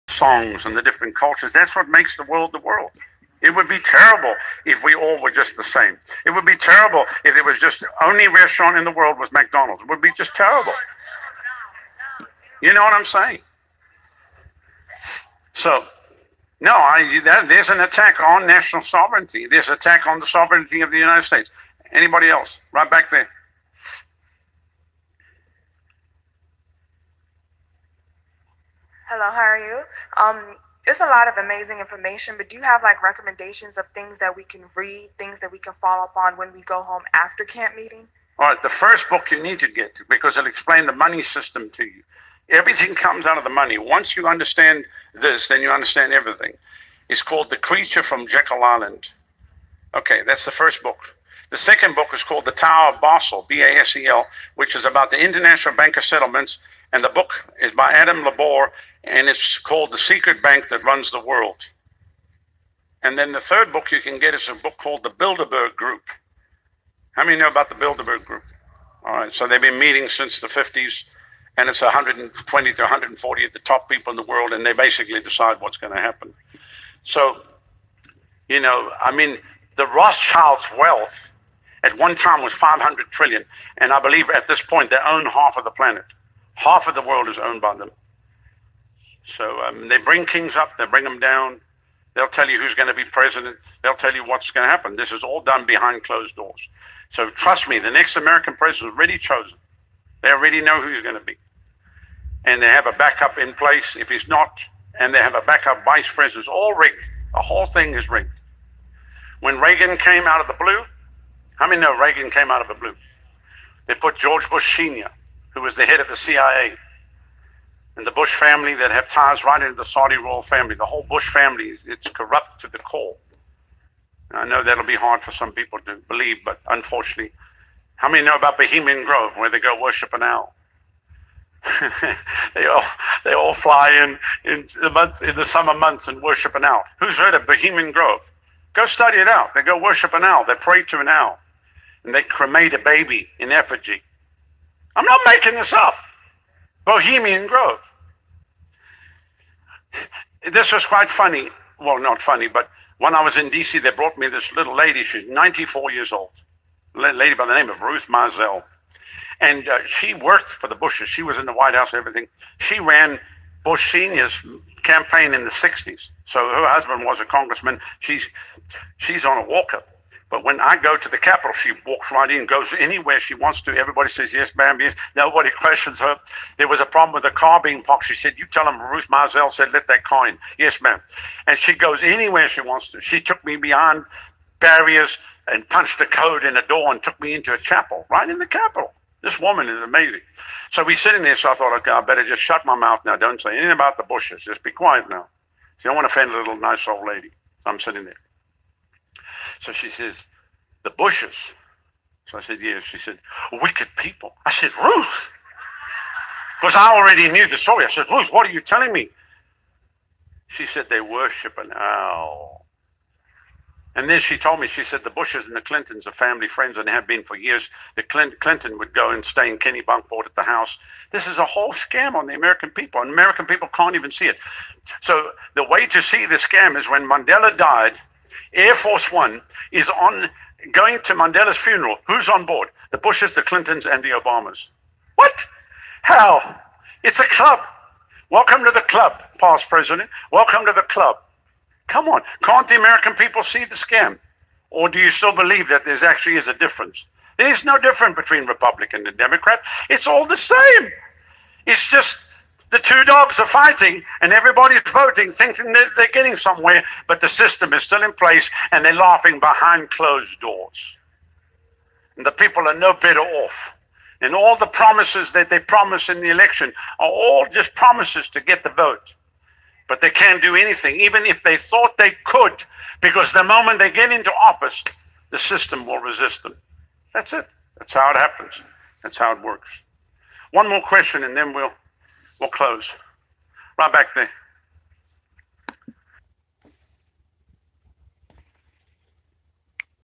songs and the different cultures. That's what makes the world the world. It would be terrible if we all were just the same. It would be terrible if it was just only restaurant in the world was McDonald's. It would be just terrible. You know what I'm saying? So, no, there's an attack on national sovereignty. There's an attack on the sovereignty of the United States. Anybody else? Right back there. Hello, how are you? There's a lot of amazing information, but do you have like recommendations of things that we can read, things that we can follow up on when we go home after camp meeting? All right, the first book you need to get to, because it'll explain the money system to you. Everything comes out of the money. Once you understand this, then you understand everything. It's called The Creature from Jekyll Island. Okay, that's the first book. The second book is called The Tower of Basel, B-A-S-E-L, which is about the International Bank of Settlements. And the book is by Adam Labor, and it's called The Secret Bank That Runs the World. And then the third book you can get is a book called The Bilderberg Group. How many know about the Bilderberg Group? All right, so they've been meeting since the 50s, and it's 120 to 140 of the top people in the world, and they basically decide what's going to happen. So, you know, I mean, the Rothschilds' wealth at one time was 500 trillion, and I believe at this point they own half of the planet. Half of the world is owned by them. So they bring kings up, they bring them down. They'll tell you who's going to be president. They'll tell you what's going to happen. This is all done behind closed doors. So trust me, the next American president is already chosen. They already know who he's going to be. And they have a backup in place if he's not. And they have a backup vice president. It's all rigged. The whole thing is rigged. When Reagan came out of the blue, how many know Reagan came out of the blue? They put George Bush Sr., who was the head of the CIA, and the Bush family that have ties right into the Saudi royal family. The whole Bush family, it's corrupt to the core. I know that'll be hard for some people to believe, but unfortunately, how many know about Bohemian Grove, where they go worship an owl? they all fly in the summer months and worship an owl. Who's heard of Bohemian Grove? Go study it out. They go worship an owl. They pray to an owl, and they cremate a baby in effigy. I'm not making this up. Bohemian Grove. This was quite funny. Well, not funny, but when I was in D.C., they brought me this little lady. She's 94 years old. A lady by the name of Ruth Marzell. And she worked for the Bushes. She was in the White House and everything. She ran Bush Sr.'s campaign in the 60s. So her husband was a congressman. She's on a walker. But when I go to the Capitol, she walks right in, goes anywhere she wants to. Everybody says, yes, ma'am, yes. Nobody questions her. There was a problem with the car being parked. She said, you tell them Ruth Marzell said, let that car in. Yes, ma'am. And she goes anywhere she wants to. She took me beyond barriers and punched a code in a door and took me into a chapel right in the Capitol. This woman is amazing. So we sitting there, so I thought, okay, I better just shut my mouth now. Don't say anything about the Bushes. Just be quiet now. So you don't want to offend a little nice old lady. So I'm sitting there. So she says, the Bushes. So I said, yes. She said, wicked people. I said, Ruth. Because I already knew the story. I said, Ruth, what are you telling me? She said, they worship an owl. And then she told me, she said, the Bushes and the Clintons are family friends and have been for years. The Clinton would go and stay in Kennebunkport at the house. This is a whole scam on the American people, and American people can't even see it. So the way to see the scam is when Mandela died, Air Force One is going to Mandela's funeral. Who's on board? The Bushes, the Clintons, and the Obamas. What? How? It's a club. Welcome to the club, past president. Welcome to the club. Come on. Can't the American people see the scam? Or do you still believe that there actually is a difference? There's no difference between Republican and Democrat. It's all the same. It's just the two dogs are fighting and everybody's voting, thinking that they're getting somewhere, but the system is still in place and they're laughing behind closed doors. And the people are no better off. And all the promises that they promise in the election are all just promises to get the vote. But they can't do anything, even if they thought they could, because the moment they get into office, the system will resist them. That's it. That's how it happens. That's how it works. One more question, and then we'll close. Right back there.